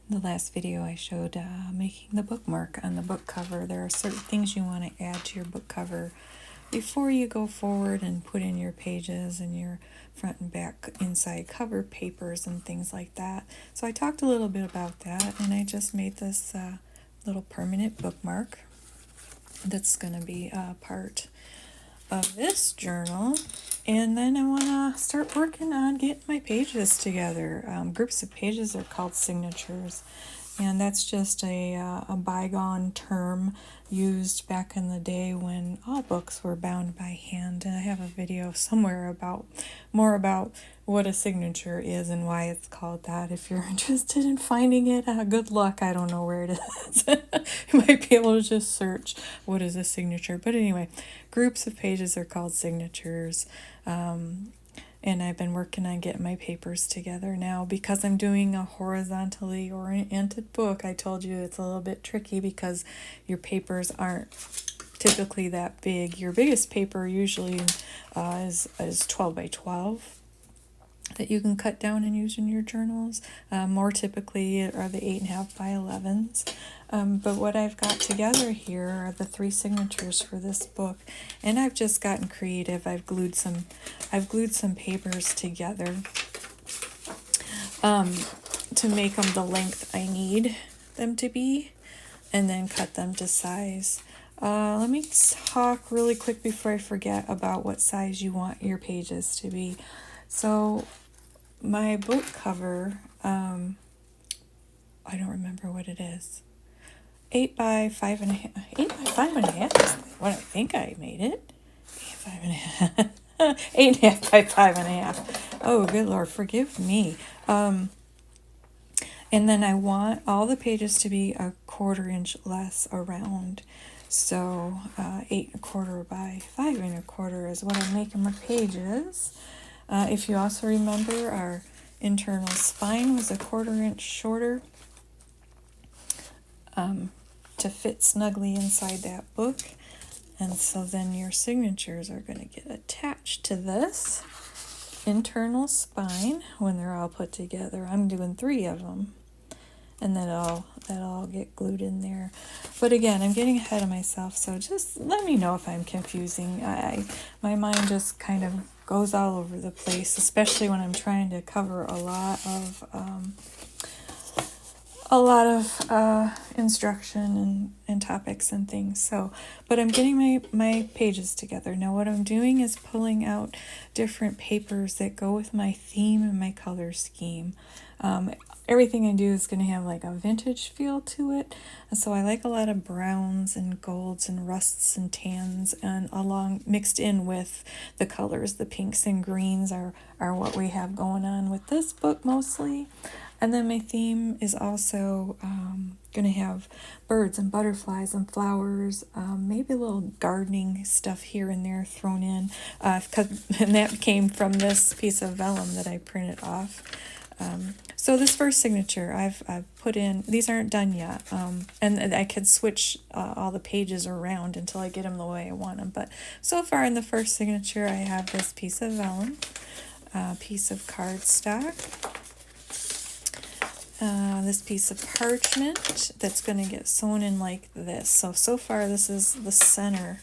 the last video I showed making the bookmark on the book cover. There are certain things you want to add to your book cover before you go forward and put in your pages and your front and back inside cover papers and things like that. So I talked a little bit about that, and I just made this little permanent bookmark that's going to be a part of this journal. And then I want to start working on getting my pages together. Groups of pages are called signatures, and that's just a bygone term used back in the day when all books were bound by hand. And I have a video somewhere about more about what a signature is and why it's called that. If you're interested in finding it, good luck. I don't know where it is. You might be able to just search what is a signature. But anyway, groups of pages are called signatures. And I've been working on getting my papers together now because I'm doing a horizontally oriented book. I told you it's a little bit tricky because your papers aren't typically that big. Your biggest paper usually is 12 by 12 that you can cut down and use in your journals. More typically are the 8.5 by 11s. But what I've got together here are the 3 signatures for this book, and I've just gotten creative. I've glued some papers together to make them the length I need them to be, and then cut them to size. Let me talk really quick before I forget about what size you want your pages to be. So my book cover, I don't remember what it is. 8 by 5.5. 8 by 5.5 is what I think I made it. 5.5. 8.5 by 5.5. Oh, good Lord, forgive me. And then I want all the pages to be 1/4 inch less around. So 8.25 by 5.25 is what I'm making my pages. If you also remember, our internal spine was 1/4 inch shorter to fit snugly inside that book. And so then your signatures are going to get attached to this internal spine when they're all put together. I'm doing 3 of them, and that'll all get glued in there. But again, I'm getting ahead of myself, so just let me know if I'm confusing. My mind just kind of goes all over the place, especially when I'm trying to cover a lot of instruction and topics and things. So, but I'm getting my pages together. Now what I'm doing is pulling out different papers that go with my theme and my color scheme. Everything I do is going to have like a vintage feel to it. And so I like a lot of browns and golds and rusts and tans, and along mixed in with the colors. The pinks and greens are what we have going on with this book mostly. And then my theme is also going to have birds and butterflies and flowers, maybe a little gardening stuff here and there thrown in. And that came from this piece of vellum that I printed off. So this first signature I've put in, these aren't done yet, and I could switch all the pages around until I get them the way I want them. But so far in the first signature, I have this piece of vellum, piece of cardstock, this piece of parchment that's going to get sewn in like this. So far this is the center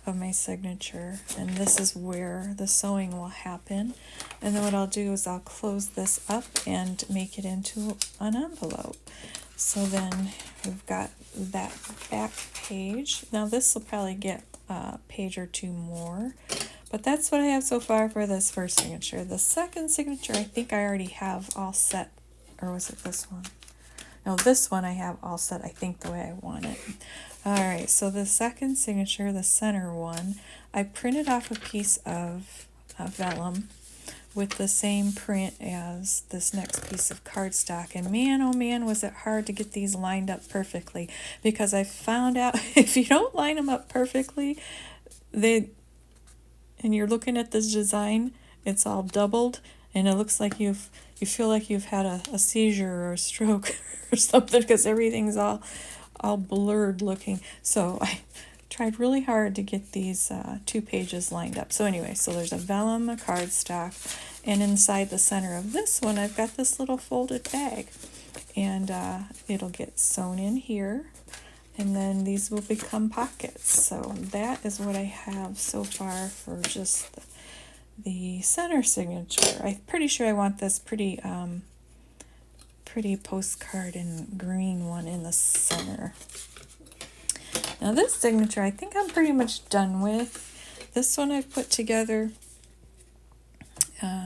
of my signature, and this is where the sewing will happen. And then what I'll do is I'll close this up and make it into an envelope. So then we've got that back page. Now this will probably get a page or 2 more, but that's what I have so far for this first signature. The second signature I think I already have all set. Or was it this one? No, this one I have all set, I think, the way I want it. Alright, so the second signature, the center one, I printed off a piece of vellum with the same print as this next piece of cardstock. And man, oh man, was it hard to get these lined up perfectly. Because I found out if you don't line them up perfectly, and you're looking at this design, it's all doubled, and it looks like you feel like you've had a seizure or a stroke or something, because everything's all blurred looking. So I tried really hard to get these 2 pages lined up. So anyway, so there's a vellum, a cardstock, and inside the center of this one I've got this little folded bag. and it'll get sewn in here, and then these will become pockets. So that is what I have so far for just the center signature. I'm pretty sure I want this pretty postcard and green one in the center. Now this signature I think I'm pretty much done with. This one I've put together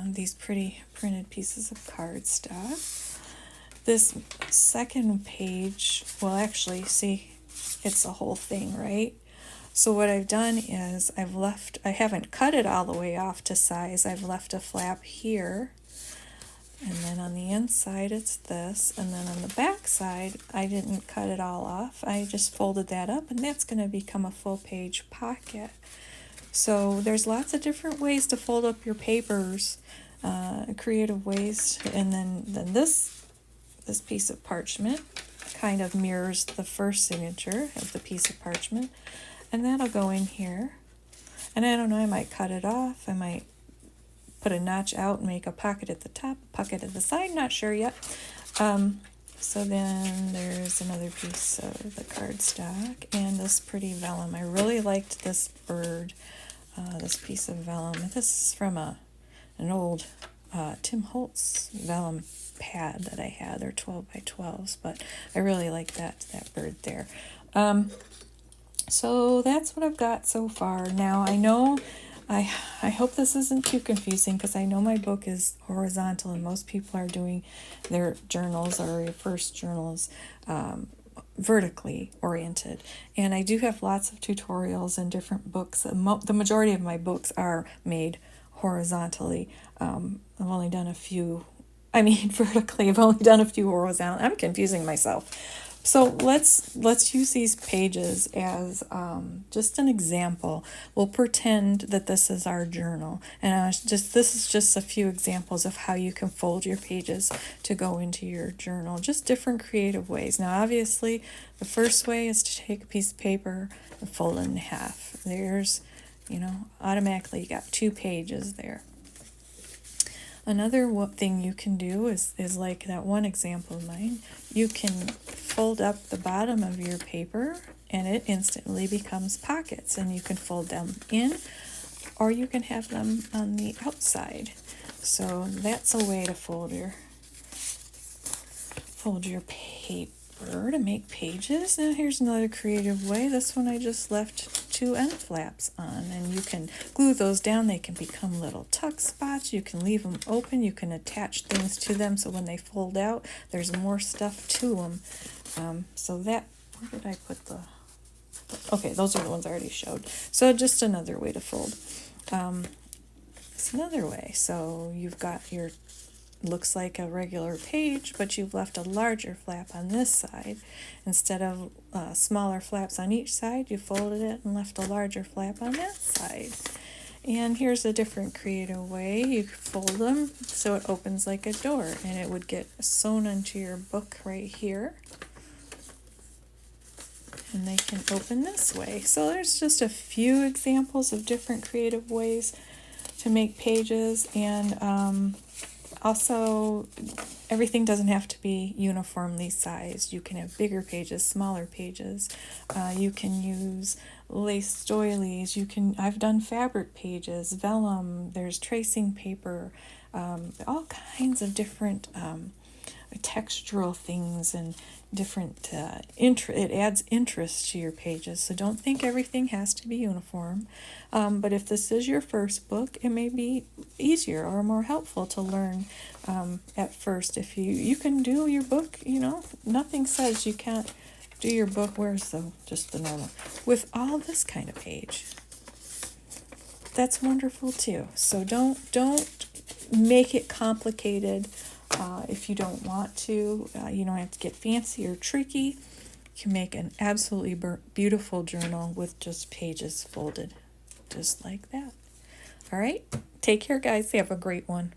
these pretty printed pieces of cardstock. This second page, well actually see, it's the whole thing, right? So what I've done is I haven't cut it all the way off to size. I've left a flap here, and then on the inside it's this, and then on the back side I didn't cut it all off. I just folded that up, and that's going to become a full page pocket. So there's lots of different ways to fold up your papers, creative ways, and then this piece of parchment kind of mirrors the first signature of the piece of parchment, and that'll go in here. And I don't know, I might cut it off, I might put a notch out and make a pocket at the top, a pocket at the side, not sure yet. So then there's another piece of the cardstock and this pretty vellum. I really liked this bird, this piece of vellum. This is from an old Tim Holtz vellum pad that I had. They're 12 by 12s, but I really like that bird there. So that's what I've got so far. Now I know I hope this isn't too confusing, because I know my book is horizontal and most people are doing their journals or your first journals vertically oriented. And I do have lots of tutorials and different books. The majority of my books are made horizontally. I've only done a few, vertically, I've only done a few horizontal. I'm confusing myself. So let's use these pages as just an example. We'll pretend that this is our journal, and this is just a few examples of how you can fold your pages to go into your journal. Just different creative ways. Now, obviously, the first way is to take a piece of paper and fold it in half. There's, automatically you got 2 pages there. Another thing you can do is like that one example of mine. You can fold up the bottom of your paper and it instantly becomes pockets, and you can fold them in or you can have them on the outside. So that's a way to fold your paper to make pages. Now here's another creative way. This one I just left 2 end flaps on, and you can glue those down. They can become little tuck spots. You can leave them open. You can attach things to them so when they fold out there's more stuff to them. So that, where did I put the, okay, those are the ones I already showed. So just another way to fold. It's another way. So you've got your, looks like a regular page, but you've left a larger flap on this side. Instead of smaller flaps on each side, you folded it and left a larger flap on that side. And here's a different creative way. You fold them so it opens like a door, and it would get sewn into your book right here. And they can open this way. So there's just a few examples of different creative ways to make pages, and also, everything doesn't have to be uniformly sized. You can have bigger pages, smaller pages. You can use lace doilies. I've done fabric pages, vellum. There's tracing paper, all kinds of different textural things and different. It adds interest to your pages. So don't think everything has to be uniform. But if this is your first book, it may be easier or more helpful to learn at first. If you can do your book, nothing says you can't do your book. Where's just the normal with all this kind of page? That's wonderful too. So don't make it complicated. If you don't want to, you don't have to get fancy or tricky. You can make an absolutely beautiful journal with just pages folded just like that. All right, take care, guys. Have a great one.